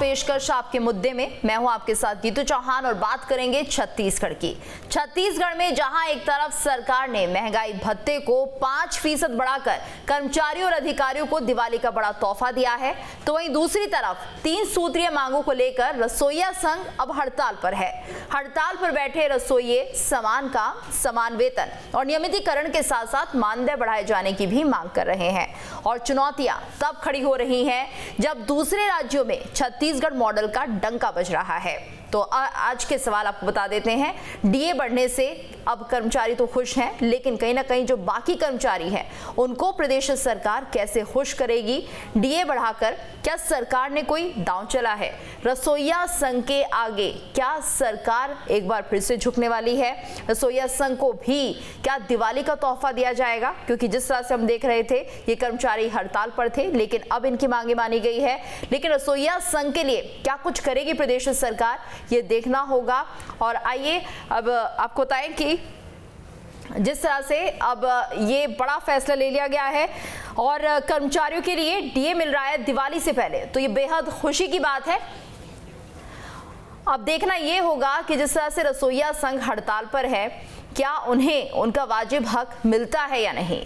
पेशकश आपके मुद्दे में। मैं हूं आपके साथ गीतू चौहान और बात करेंगे छत्तीसगढ़ की। छत्तीसगढ़ में जहां एक तरफ सरकार ने महंगाई भत्ते को 5% बढ़ाकर कर्मचारियों और अधिकारियों को दिवाली का बड़ा तोहफा दिया है, तो वहीं दूसरी तरफ 3 सूत्रीय मांगों को लेकर रसोइया संघ अब हड़ताल पर है। हड़ताल पर बैठे रसोइये समान काम, समान वेतन और नियमितीकरण के साथ साथ मानदेय बढ़ाए जाने की भी मांग कर रहे हैं। और चुनौतियां तब खड़ी हो रही हैं जब दूसरे राज्यों में छत्तीसगढ़ मॉडल का डंका बज रहा है। तो आज के सवाल आपको बता देते हैं। डीए बढ़ने से अब कर्मचारी तो खुश हैं, लेकिन कहीं ना कहीं जो बाकी कर्मचारी हैं उनको प्रदेश सरकार कैसे खुश करेगी? डीए बढ़ाकर क्या सरकार ने कोई दांव चला है? रसोइया संघ के आगे क्या सरकार एक बार फिर से झुकने वाली है? रसोइया संघ को भी क्या दिवाली का तोहफा दिया जाएगा? क्योंकि जिस तरह से हम देख रहे थे ये कर्मचारी हड़ताल पर थे, लेकिन अब इनकी मांगे मानी गई है। लेकिन रसोइया संघ के लिए क्या कुछ करेगी प्रदेश सरकार, ये देखना होगा। और आइए अब आपको बताएं कि जिस तरह से अब ये बड़ा फैसला ले लिया गया है और कर्मचारियों के लिए डीए मिल रहा है दिवाली से पहले, तो ये बेहद खुशी की बात है। अब देखना ये होगा कि जिस तरह से रसोइया संघ हड़ताल पर है, क्या उन्हें उनका वाजिब हक मिलता है या नहीं।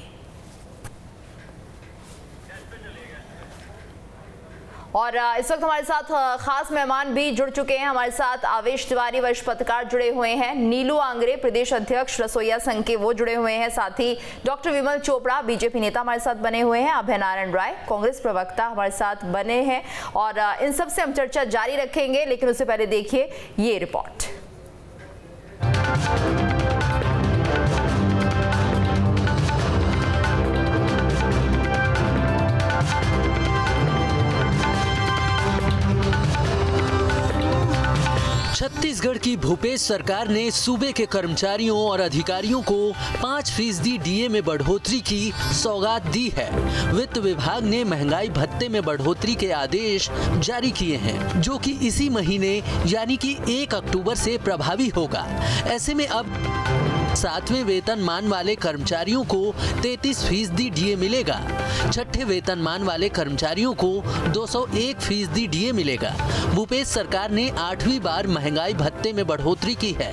और इस वक्त हमारे साथ खास मेहमान भी जुड़ चुके हैं। हमारे साथ आवेश तिवारी वरिष्ठ पत्रकार जुड़े हुए हैं, नीलू आंग्रे प्रदेश अध्यक्ष रसोइया संघ के वो जुड़े हुए हैं, साथ ही डॉक्टर विमल चोपड़ा बीजेपी नेता हमारे साथ बने हुए हैं, अभय नारायण राय कांग्रेस प्रवक्ता हमारे साथ बने हैं। और इन सब से हम चर्चा जारी रखेंगे, लेकिन उससे पहले देखिए ये रिपोर्ट। छत्तीसगढ़ की भूपेश सरकार ने सूबे के कर्मचारियों और अधिकारियों को 5% डीए में बढ़ोतरी की सौगात दी है। वित्त विभाग ने महंगाई भत्ते में बढ़ोतरी के आदेश जारी किए हैं, जो कि इसी महीने यानी कि 1 अक्टूबर से प्रभावी होगा। ऐसे में अब 7वें वेतनमान वाले कर्मचारियों को 33% डीए मिलेगा। 6ठे वेतनमान वाले कर्मचारियों को 201% डीए मिलेगा। भूपेश सरकार ने 8वीं बार महंगाई भत्ते में बढ़ोतरी की है।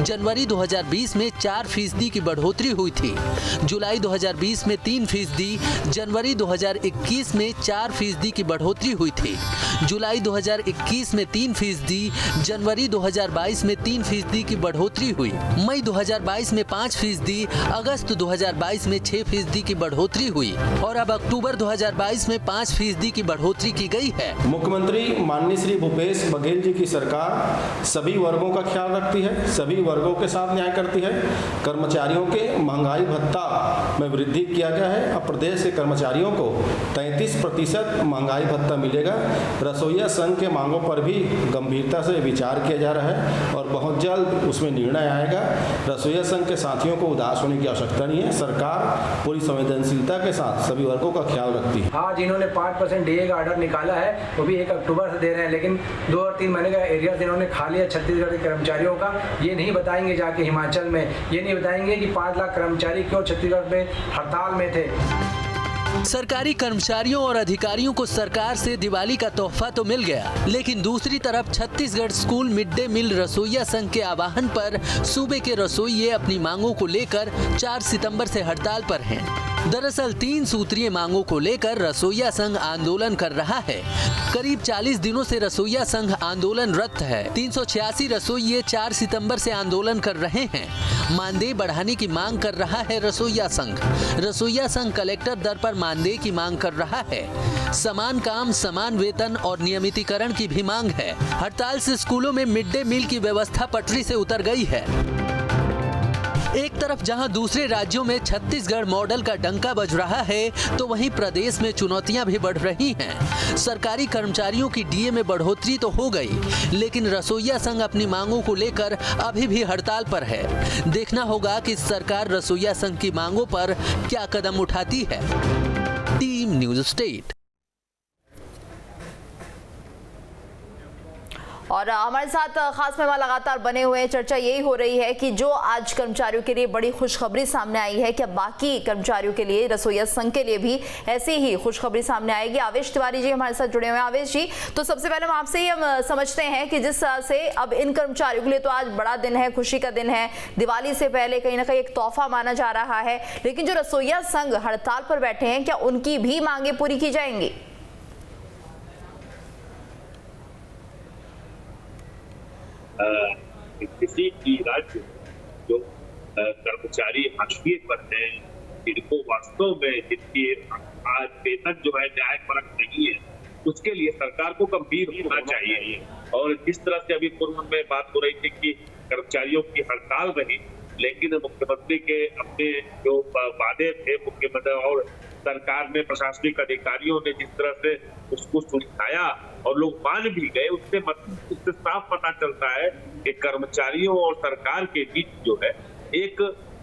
जनवरी 2020 में 4% की बढ़ोतरी हुई थी, जुलाई 2020 में 3%, जनवरी 2021 में 4% की बढ़ोतरी हुई थी, जुलाई 2021 में 3%, जनवरी 2022 में 3% की बढ़ोतरी हुई, मई 2022 में 5%, अगस्त 2022 में 6% की बढ़ोतरी हुई और अब अक्टूबर 2022 में 5% की बढ़ोतरी की गई है। मुख्यमंत्री माननीय श्री भूपेश बघेल जी की सरकार सभी वर्गों का ख्याल रखती है, सभी वर्गों के साथ न्याय करती है। कर्मचारियों के महंगाई भत्ता में वृद्धि किया गया है। अब प्रदेश के कर्मचारियों को 33% महंगाई भत्ता मिलेगा। रसोइया संघ के मांगों पर भी गंभीरता से विचार किया जा रहा है और बहुत जल्द उसमें निर्णय आएगा। रसोइया संघ के साथियों को उदास होने की आवश्यकता नहीं है। सरकार पूरी संवेदनशीलता के साथ सभी वर्गों का ख्याल रखती है। हाँ, जिन्होंने 5% डीए का ऑर्डर निकाला है वो भी 1 अक्टूबर से दे रहे हैं, लेकिन 2 और 3 महीने का एरिया इन्होंने खा लिया छत्तीसगढ़ के कर्मचारियों का। ये नहीं बताएंगे जाके हिमाचल में, ये नहीं बताएंगे कि 5 लाख कर्मचारी क्यों छत्तीसगढ़ में हड़ताल में थे। सरकारी कर्मचारियों और अधिकारियों को सरकार से दिवाली का तोहफा तो मिल गया, लेकिन दूसरी तरफ Chhattisgarh school mid day meal रसोइया संघ के आह्वान पर सूबे के रसोइये अपनी मांगों को लेकर 4 सितंबर से हड़ताल पर हैं। दरअसल 3 सूत्रीय मांगों को लेकर रसोइया संघ आंदोलन कर रहा है। करीब 40 दिनों से रसोइया संघ आंदोलनरत है। 386 रसोइये 4 सितंबर से आंदोलन कर रहे हैं। मानदेय बढ़ाने की मांग कर रहा है रसोइया संघ। रसोइया संघ कलेक्टर दर पर मानदेय की मांग कर रहा है। समान काम, समान वेतन और नियमितीकरण की भी मांग है। हड़ताल से स्कूलों में मिड डे मील की व्यवस्था पटरी से उतर गई है। एक तरफ जहां दूसरे राज्यों में छत्तीसगढ़ मॉडल का डंका बज रहा है, तो वहीं प्रदेश में चुनौतियां भी बढ़ रही हैं। सरकारी कर्मचारियों की डीए में बढ़ोतरी तो हो गई, लेकिन रसोइया संघ अपनी मांगों को लेकर अभी भी हड़ताल पर है। देखना होगा कि सरकार रसोइया संघ की मांगों पर क्या कदम उठाती है। Team news state. और हमारे साथ खास मेहमान लगातार बने हुए हैं। चर्चा यही हो रही है कि जो आज कर्मचारियों के लिए बड़ी खुशखबरी सामने आई है, क्या बाकी कर्मचारियों के लिए, रसोइया संघ के लिए भी ऐसी ही खुशखबरी सामने आएगी? आवेश तिवारी जी हमारे साथ जुड़े हुए हैं। आवेश जी, तो सबसे पहले हम आपसे ही हम समझते हैं कि जिस तरह से अब इन कर्मचारियों के लिए तो आज बड़ा दिन है, खुशी का दिन है, दिवाली से पहले कहीं ना कहीं एक तोहफा माना जा रहा है, लेकिन जो रसोइया संघ हड़ताल पर बैठे हैं, क्या उनकी भी मांगे पूरी की जाएंगी? किसी भी राज्य जो कर्मचारी हाशिए पर हैं, जिनको वास्तव में जिनकी आज वेतन जो है न्यायपरक नहीं है, उसके लिए सरकार को गंभीर होना चाहिए। और जिस तरह से अभी पूर्व में बात हो रही थी कि कर्मचारियों की हड़ताल रही, लेकिन मुख्यमंत्री के अपने जो वादे थे, मुख्यमंत्री और सरकार ने, प्रशासनिक अधिकारियों ने जिस तरह से उसको सुलझाया और लोग मान भी गए, उससे साफ पता चलता है कि कर्मचारियों और सरकार के बीच जो है एक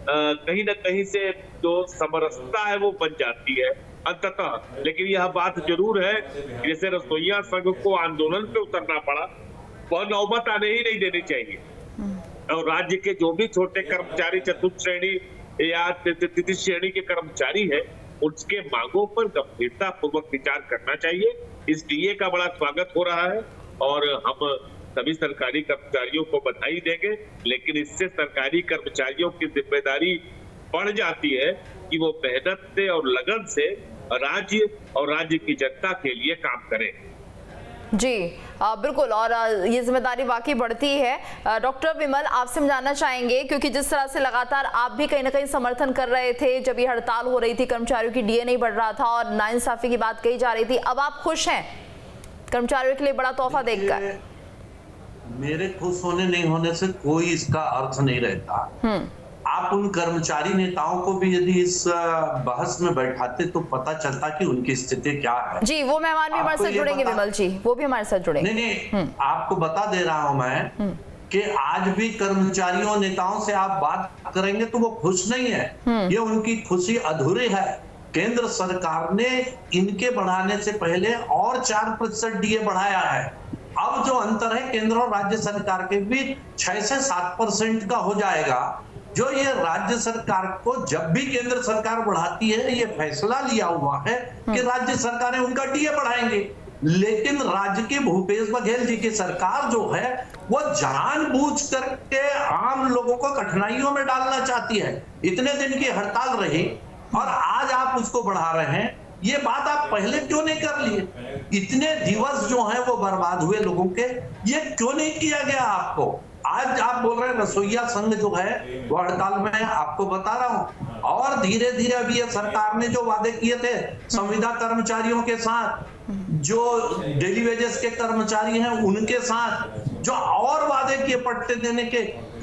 कहीं ना कहीं से जो समरसता है वो बन जाती है अंततः। लेकिन यह बात जरूर है, जैसे रसोइया संघ को आंदोलन पे उतरना पड़ा, वह नौबत आने ही नहीं देनी चाहिए। और राज्य के जो भी छोटे कर्मचारी, चतुर्थ श्रेणी या तृतीय श्रेणी के कर्मचारी है, उसके मांगों पर गंभीरता पूर्वक विचार करना चाहिए। इस डीए का बड़ा स्वागत हो रहा है और हम सभी सरकारी कर्मचारियों को बधाई देंगे, लेकिन इससे सरकारी कर्मचारियों की जिम्मेदारी बढ़ जाती है कि वो मेहनत से और लगन से राज्य और राज्य की जनता के लिए काम करें। जी बिल्कुल, और ये जिम्मेदारी वाकई बढ़ती है। डॉक्टर विमल, आपसे हम जानना चाहेंगे, क्योंकि जिस तरह से लगातार आप भी कहीं ना कहीं समर्थन कर रहे थे जब ये हड़ताल हो रही थी, कर्मचारियों की डीए नहीं बढ़ रहा था और नाइंसाफी की बात कही जा रही थी, अब आप खुश हैं कर्मचारियों के लिए बड़ा तोहफा देखकर? मेरे खुश होने नहीं होने से कोई इसका अर्थ नहीं रहता। आप उन कर्मचारी नेताओं को भी यदि इस बहस में बैठाते तो पता चलता कि उनकी स्थिति क्या है। जी, वो मेहमान भी हमारे साथ जुड़ेंगे, विमल जी, वो भी हमारे साथ जुड़ेंगे। नहीं, आपको बता दे रहा हूं मैं कि आज भी कर्मचारियों नेताओं से आप बात करेंगे तो वो खुश नहीं है। ये उनकी खुशी अधूरी है। केंद्र सरकार ने इनके बढ़ाने से पहले और 4% डीए बढ़ाया है। अब जो अंतर है केंद्र और राज्य सरकार के बीच 6 से 7% का हो जाएगा, जो ये राज्य सरकार को जब भी केंद्र सरकार बढ़ाती है, ये फैसला लिया हुआ है कि राज्य सरकारें उनका डीए बढ़ाएंगे। लेकिन राज्य के भूपेश बघेल जी की सरकार जो है वो जानबूझ करके आम लोगों को कठिनाइयों में डालना चाहती है। इतने दिन की हड़ताल रही और आज आप उसको बढ़ा रहे हैं। ये बात आप पहले क्यों नहीं कर लिए? इतने दिवस जो है वो बर्बाद हुए लोगों के, ये क्यों नहीं किया गया आपको? आज आप बोल रहे हैं रसोइया संघ जो है वो हड़ताल में है, आपको बता रहा हूं। और धीरे धीरे अभी ये सरकार ने जो वादे किए थे संविदा कर्मचारियों के साथ, जो डेली वेजेस के कर्मचारी हैं उनके साथ, जो और वादे किए पट्टे देने के,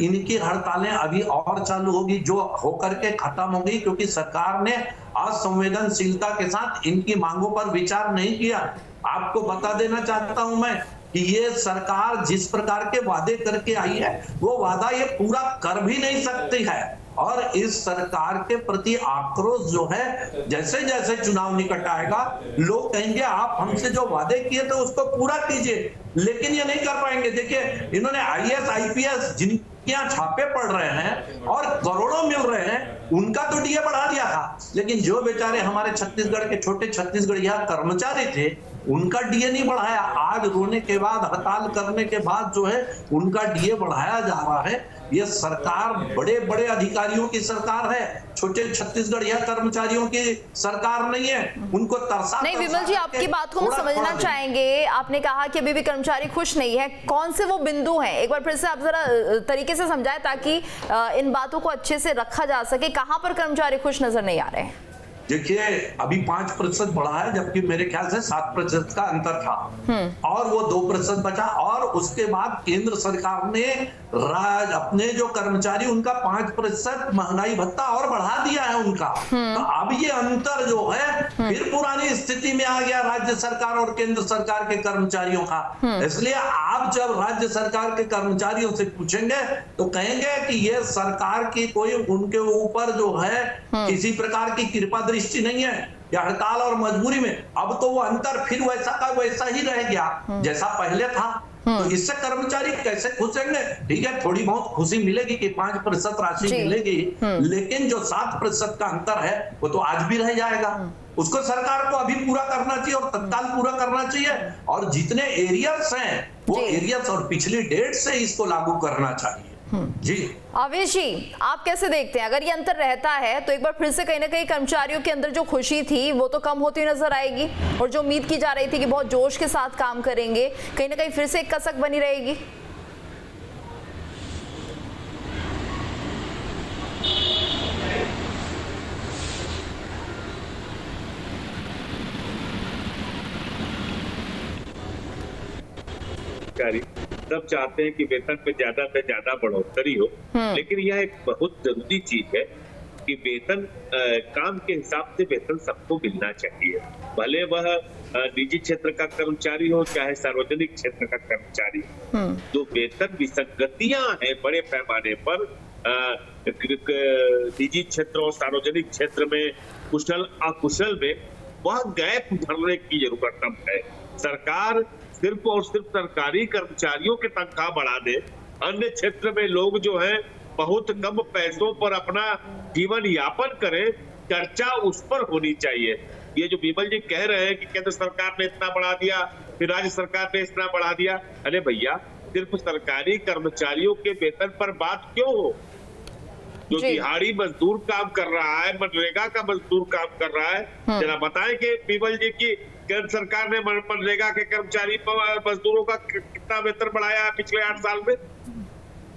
इनकी हड़तालें अभी और चालू होगी, जो होकर के खत्म होगी, क्योंकि सरकार ने असंवेदनशीलता के साथ इनकी मांगों पर विचार नहीं किया। आपको बता देना चाहता हूं मैं कि ये सरकार जिस प्रकार के वादे करके आई है वो वादा ये पूरा कर भी नहीं सकती है। और इस सरकार के प्रति आक्रोश जो है, जैसे जैसे चुनाव निकट आएगा लोग कहेंगे आप हमसे जो वादे किए थे उसको पूरा कीजिए, लेकिन ये नहीं कर पाएंगे। देखिए, इन्होंने IAS IPS जिनके यहाँ छापे पड़ रहे हैं और करोड़ों मिल रहे हैं, उनका तो डीए बढ़ा दिया था, लेकिन जो बेचारे हमारे छत्तीसगढ़ के छोटे छत्तीसगढ़िया कर्मचारी थे उनका डीए नहीं बढ़ाया। आज रोने के बाद, हड़ताल करने के बाद जो है उनका डीए बढ़ाया जा रहा है। ये सरकार बड़े बड़े अधिकारियों की सरकार है, छोटे छत्तीसगढ़िया कर्मचारियों की सरकार नहीं है। उनको तरसा नहीं, विमल जी, आपकी बात को हम समझना चाहेंगे। आपने कहा कि अभी भी कर्मचारी खुश नहीं है, कौन से वो बिंदु हैं? एक बार फिर से आप जरा तरीके से समझाएं ताकि इन बातों को अच्छे से रखा जा सके। कहां पर कर्मचारी खुश नजर नहीं आ रहे हैं? देखिए, अभी 5% बढ़ा है, जबकि मेरे ख्याल से 7% का अंतर था और वो 2% बचा। और उसके बाद केंद्र सरकार ने अपने जो कर्मचारी उनका 5% महंगाई भत्ता और बढ़ा दिया है उनका। तो अब ये अंतर जो है फिर पुरानी स्थिति में आ गया राज्य सरकार और केंद्र सरकार के कर्मचारियों का। इसलिए आप जब राज्य सरकार के कर्मचारियों से पूछेंगे तो कहेंगे कि ये सरकार की कोई उनके ऊपर जो है किसी प्रकार की कृपा दृष्टि नहीं है, या हड़ताल और मजबूरी में। अब तो वो अंतर फिर वैसा का वैसा ही रह गया जैसा पहले था। तो इससे कर्मचारी कैसे खुश रहेंगे? ठीक है, थोड़ी बहुत खुशी मिलेगी कि 5% राशि मिलेगी, लेकिन जो 7% का अंतर है वो तो आज भी रह जाएगा। उसको सरकार को अभी पूरा करना चाहिए और तत्काल पूरा करना चाहिए, और जितने एरियर्स हैं वो एरियर्स और पिछली डेट से इसको लागू करना चाहिए। जी आवेश जी, आप कैसे देखते हैं? अगर ये अंतर रहता है तो एक बार फिर से कहीं ना कहीं कर्मचारियों के अंदर जो खुशी थी वो तो कम होती नजर आएगी, और जो उम्मीद की जा रही थी कि बहुत जोश के साथ काम करेंगे, कहीं ना कहीं फिर से एक कसक बनी रहेगी। सब चाहते हैं कि वेतन पे ज्यादा बढ़ोतरी हो, लेकिन यह एक बहुत जरूरी चीज है कि वेतन काम के हिसाब से वेतन सबको मिलना चाहिए, भले वह निजी क्षेत्र का कर्मचारी हो चाहे सार्वजनिक क्षेत्र का कर्मचारी हो। जो वेतन विसंगतियां हैं बड़े पैमाने पर निजी क्षेत्र और सार्वजनिक क्षेत्र में कुशल अकुशल में, वह गैप भरने की जरूरत है। सरकार सिर्फ और सिर्फ सरकारी कर्मचारियों के तनख्वाह बढ़ा दे, अन्य क्षेत्र में लोग जो है बहुत कम पैसों पर अपना जीवन यापन करें, चर्चा उस पर होनी चाहिए। ये जो विमल जी कह रहे हैं कि केंद्र सरकार ने इतना बढ़ा दिया, फिर राज्य सरकार ने इतना बढ़ा दिया, अरे भैया सिर्फ सरकारी कर्मचारियों के वेतन पर बात क्यों हो? जो दिहाड़ी मजदूर काम कर रहा है, मनरेगा का मजदूर काम कर रहा है, जरा बताएं कि विमल जी की केंद्र सरकार ने मनरेगा के कर्मचारी मजदूरों का कितना वेतन बढ़ाया है पिछले 8 साल में?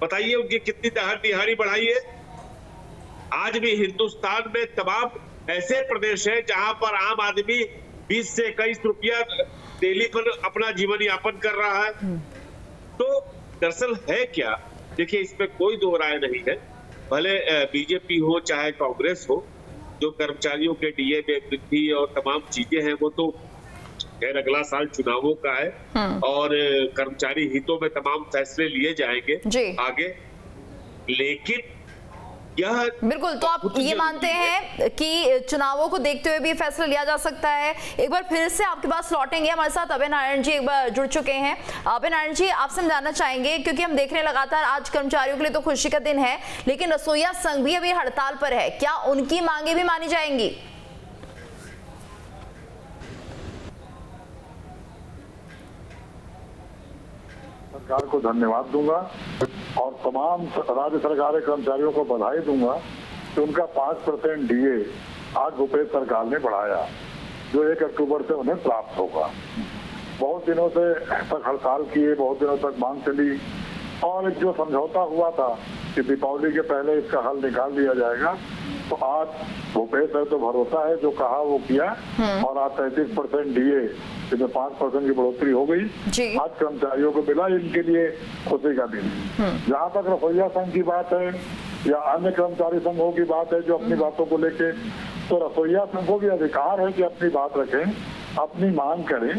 बताइए उनकी कितनी दिहाड़ी बढ़ाई है। आज भी हिंदुस्तान में तमाम ऐसे प्रदेश है जहां पर आम आदमी 20 से 21 रुपया डेली पर अपना जीवन यापन कर रहा है। तो दरअसल है क्या, देखिए इसमें कोई दो राय नहीं है, भले बीजेपी हो चाहे कांग्रेस हो, जो कर्मचारियों के डीए में वृद्धि और तमाम चीजें हैं वो तो खैर अगला साल चुनावों का है और कर्मचारी हितों में तमाम फैसले लिए जाएंगे आगे, लेकिन यह बिल्कुल। तो आप ये मानते हैं कि चुनावों को देखते हुए भी फैसला लिया जा सकता है? एक बार फिर से आपके पास लौटेंगे, हमारे साथ अभय नारायण जी एक बार जुड़ चुके हैं। अभय नारायण जी, आपसे हम जानना चाहेंगे, क्योंकि हम देख रहे हैं लगातार आज कर्मचारियों के लिए तो खुशी का दिन है, लेकिन रसोइया संघ भी अभी हड़ताल पर है, क्या उनकी मांगे भी मानी जाएंगी? सरकार को धन्यवाद दूंगा और तमाम राज्य सरकारी कर्मचारियों को बधाई दूंगा कि उनका 5% डीए आज भूपेश सरकार ने बढ़ाया, जो 1 अक्टूबर से उन्हें प्राप्त होगा। बहुत दिनों से तक हड़ताल किए, बहुत दिनों तक मांग चली, और एक जो समझौता हुआ था कि दीपावली के पहले इसका हल निकाल दिया जाएगा, तो आज भूपेश है तो भरोसा है, जो कहा वो किया, और आज 33% डीए, इसमें 5% की बढ़ोतरी हो गई। आज कर्मचारियों को मिला, इनके लिए खुशी का दिन। जहाँ तक रसोइया संघ की बात है या अन्य कर्मचारी संघों की बात है जो अपनी बातों को लेके, तो रसोइया संघों की अधिकार है कि अपनी बात रखें, अपनी मांग करें,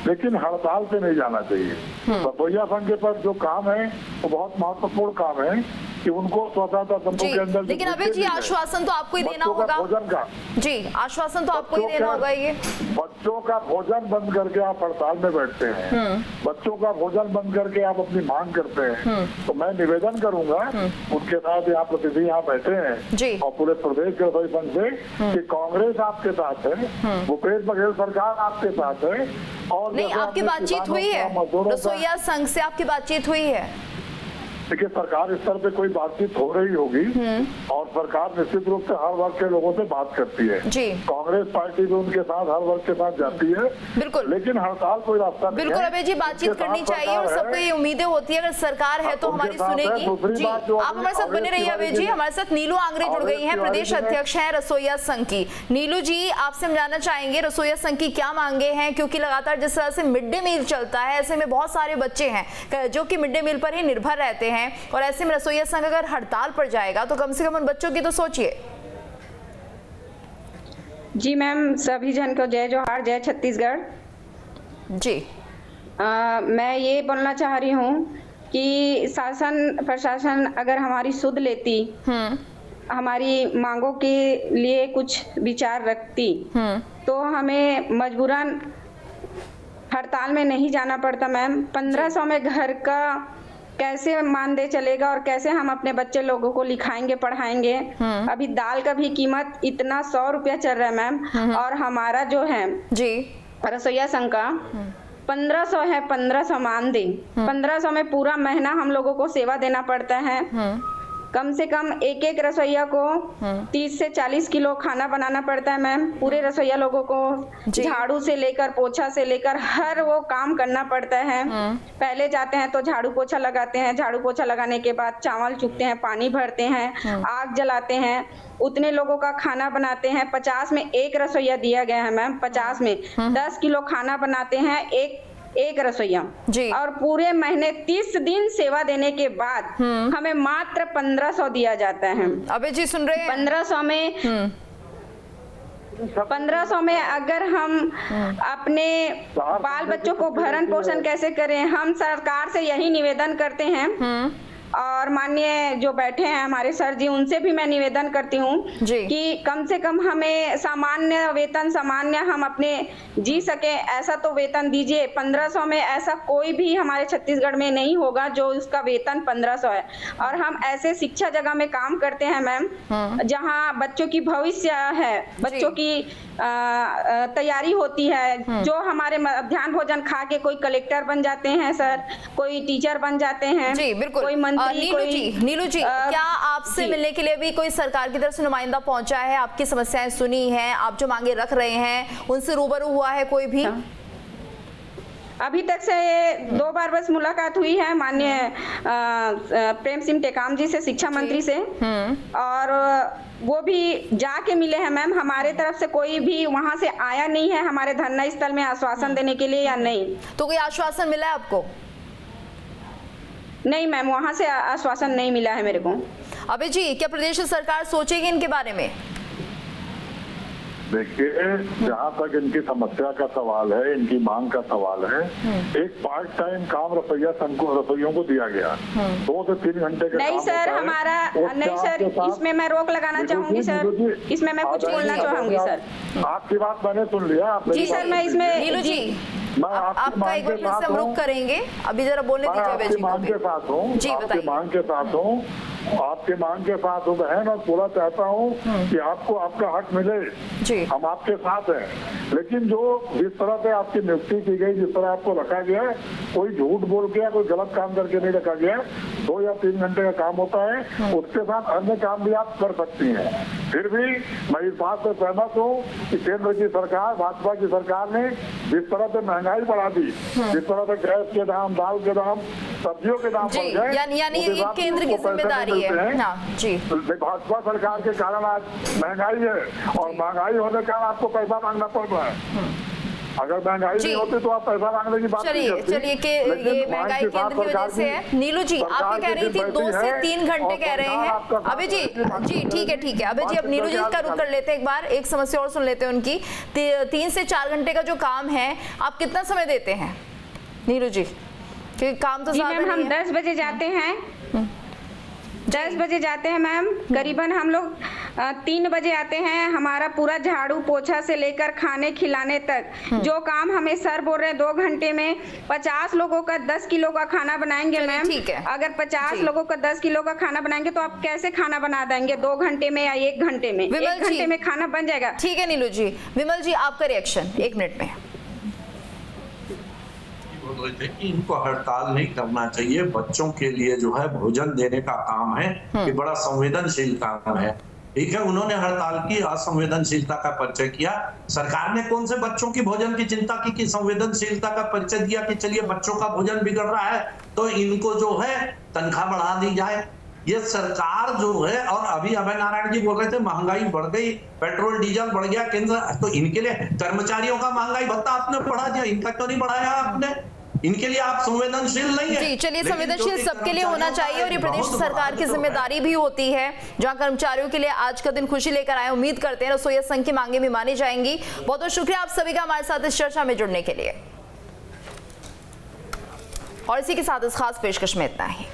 लेकिन हड़ताल पे नहीं जाना चाहिए। रसोइया संघ के पर जो काम है वो बहुत महत्वपूर्ण काम है कि उनको स्वतंत्रता तंत्रों के अंदर, लेकिन अभय जी आश्वासन तो आपको ही देना होगा, भोजन का जी आश्वासन तो आपको ही देना होगा। ये बच्चों का भोजन बंद करके आप हड़ताल में बैठते हैं, बच्चों का भोजन बंद करके आप अपनी मांग करते हैं, तो मैं निवेदन करूंगा उनके साथ, यहाँ प्रतिनिधि यहाँ बैठे हैं और पूरे प्रदेश के रसोई संघ से, कि कांग्रेस आपके साथ है, भूपेश बघेल सरकार आपके साथ है। और नहीं, आपकी बातचीत हुई है रसोइया संघ से? आपकी बातचीत हुई है? देखिए, सरकार स्तर पे कोई बातचीत हो रही होगी और सरकार निश्चित रूप से हर वर्ग के लोगों से बात करती है। कांग्रेस पार्टी भी उनके साथ हर वर्ग के साथ जाती है, बिल्कुल, लेकिन हड़ताल कोई रास्ता नहीं है। बिल्कुल अभय जी, बातचीत करनी चाहिए और सबको ये उम्मीदें होती है, अगर सरकार है तो हमारी सुनेगी। जी, आप हमारे साथ बने रहिए अभय जी। हमारे साथ नीलू आंगरे जुड़ गई हैं, प्रदेश अध्यक्ष हैं रसोइया संघ की। नीलू जी, आपसे हम जानना चाहेंगे रसोइया संघ की क्या मांगे हैं, क्योंकि लगातार जिस तरह से मिड डे मील चलता है, ऐसे में बहुत सारे बच्चे हैं जो कि मिड डे मील पर ही निर्भर रहते हैं, और ऐसे में रसोइया संघ अगर हड़ताल पर जाएगा तो कम से कम उन बच्चों की तो सोचिए। जी मैम, सभी जन को जय जोहार, जय छत्तीसगढ़। जी मैं ये बोलना चाह रही हूँ कि शासन प्रशासन अगर हमारी सुध लेती, हमारी मांगों के लिए कुछ विचार रखती, तो हमें मजबूरन हड़ताल में नहीं जाना पड़ता मैम। 1500 में घर का कैसे मानदेय चलेगा और कैसे हम अपने बच्चे लोगों को लिखाएंगे पढ़ाएंगे। अभी दाल का भी कीमत इतना 100 रुपया चल रहा है मैम। और हमारा जो है जी रसोईया संघ का 1500 है, 1500 मानदेय। 1500 में पूरा महीना हम लोगों को सेवा देना पड़ता है। कम से कम एक रसोईया को 30 से 40 किलो खाना बनाना पड़ता है मैम। पूरे रसोईया लोगों को झाड़ू से लेकर पोछा से लेकर हर वो काम करना पड़ता है। पहले जाते हैं तो झाड़ू पोछा लगाते हैं, झाड़ू पोछा लगाने के बाद चावल चुगते हैं, पानी भरते हैं, आग जलाते हैं, उतने लोगों का खाना बनाते हैं। 50 में एक रसोईया दिया गया है मैम। 50 में 10 किलो खाना बनाते हैं एक रसोईया। और पूरे महीने 30 दिन सेवा देने के बाद हमें मात्र 1500 दिया जाता है। अबे जी सुन रहे हैं? 1500 में अगर हम अपने बाल बच्चों को भरण पोषण कैसे करें? हम सरकार से यही निवेदन करते हैं और माननीय जो बैठे हैं हमारे सर जी, उनसे भी मैं निवेदन करती हूँ कि कम से कम हमें सामान्य वेतन, सामान्य हम अपने जी सके ऐसा तो वेतन दीजिए। 1500 में ऐसा कोई भी हमारे छत्तीसगढ़ में नहीं होगा जो उसका वेतन 1500 है। और हम ऐसे शिक्षा जगह में काम करते हैं मैम जहाँ बच्चों की भविष्य है, बच्चों की तैयारी होती है। जो हमारे मध्याह्न भोजन खा के कोई कलेक्टर बन जाते हैं सर, कोई टीचर बन जाते हैं, जी बिल्कुल। कोई मंत्री, नीलू जी क्या आपसे मिलने के लिए भी कोई सरकार की तरफ से नुमाइंदा पहुंचा है? आपकी समस्याएं सुनी हैं, आप जो मांगे रख रहे हैं उनसे रूबरू हुआ है कोई भी? अभी तक से 2 बार बस मुलाकात हुई है माननीय प्रेम सिंह टेकाम जी से, शिक्षा मंत्री से, और वो भी जाके मिले हैं मैम। हमारे तरफ से कोई भी वहां से आया नहीं है हमारे धरना स्थल में आश्वासन देने के लिए या नहीं। तो कोई आश्वासन मिला है आपको? नहीं मैम, वहां से आश्वासन नहीं मिला है मेरे को। अबे जी क्या प्रदेश सरकार सोचेगी इनके बारे में? देखिए, जहाँ तक इनकी समस्या का सवाल है, इनकी मांग का सवाल है, एक पार्ट टाइम काम रसोइयों को दिया गया 2 से 3 घंटे का। नहीं सर, हमारा नहीं सर, इसमें मैं रोक लगाना चाहूंगी सर, इसमें मैं कुछ बोलना चाहूंगी सर। आपकी बात मैंने सुन लिया। जी सर, मैं इसमें नीलू जी आपका एक मिनट से हम रुक करेंगे, अभी जरा बोलने दीजिए। आपकी मांग के साथ हूँ, आपकी मांग के साथ हूँ, आपके मांग के साथ हूँ बहन, और पूरा चाहता हूँ कि आपको आपका हक मिले जी। हम आपके साथ हैं, लेकिन जो जिस तरह से आपकी नियुक्ति की गई, जिस तरह आपको रखा गया है, कोई झूठ बोल के या कोई गलत काम करके नहीं रखा गया। 2 या 3 घंटे का काम होता है, उसके साथ अन्य काम भी आप कर सकती हैं। फिर भी मैं इस बात से सहमत हूँ कि केंद्र की सरकार, भाजपा की सरकार ने जिस तरह से महंगाई बढ़ा दी, जिस तरह से गैस के दाम, दाल के दाम, सब्जियों के दाम बढ़ गए, यानी ये केंद्र की जिम्मेदारी है जी। भाजपा सरकार के कारण आज महंगाई है, और महंगाई होने के कारण आपको पैसा मांगना पड़ रहा है। अगर महंगाई नहीं होती तो आप पैसा मांगने की बात नहीं करती। चलिए कि ये महंगाई केंद्र की वजह से है। नीलू जी आप कह रही थी 2 से 3 घंटे कह रहे हैं। अभी जी ठीक है अभी जी, अब नीलू जी का रुक कर लेते हैं, एक बार एक समस्या और सुन लेते हैं उनकी। 3 से 4 घंटे का जो काम है आप कितना समय देते हैं नीलू जी? क्योंकि काम तो हम 10 बजे जाते हैं, 10 बजे जाते हैं मैम, करीबन हम लोग 3 बजे आते हैं। हमारा पूरा झाड़ू पोछा से लेकर खाने खिलाने तक जो काम हमें सर बोल रहे हैं 2 घंटे में 50 लोगों का 10 किलो का खाना बनाएंगे मैम। अगर 50 लोगों का 10 किलो का खाना बनाएंगे तो आप कैसे खाना बना देंगे 2 घंटे में या 1 घंटे में? 1 घंटे में खाना बन जाएगा। ठीक है नीलू जी। विमल जी आपका रिएक्शन 1 मिनट में। बोल रहे थे कि इनको हड़ताल नहीं करना चाहिए, बच्चों के लिए जो है भोजन देने का काम है, ये बड़ा संवेदनशील काम है। ठीक है, उन्होंने हड़ताल की, असंवेदनशीलता का परिचय किया। सरकार ने कौन से बच्चों की भोजन की चिंता की कि संवेदनशीलता का परिचय दिया कि चलिए बच्चों का भोजन बिगड़ रहा है तो इनको जो है तनख्वाह बढ़ा दी जाए। ये सरकार जो है, और अभी अभय नारायण जी बोल रहे थे महंगाई बढ़ गई, पेट्रोल डीजल बढ़ गया केंद्र, तो इनके लिए कर्मचारियों का महंगाई भत्ता आपने बढ़ा दिया, इनका क्यों नहीं बढ़ाया आपने? इनके लिए आप संवेदनशील नहीं है। जी चलिए, संवेदनशील सबके लिए होना चाहिए और ये प्रदेश सरकार की जिम्मेदारी भी होती है। जहां कर्मचारियों के लिए आज का दिन खुशी लेकर आए, उम्मीद करते हैं रसोइया संघ की मांगे भी मानी जाएंगी। बहुत बहुत शुक्रिया आप सभी का हमारे साथ इस चर्चा में जुड़ने के लिए, और इसी के साथ इस खास पेशकश में इतना ही।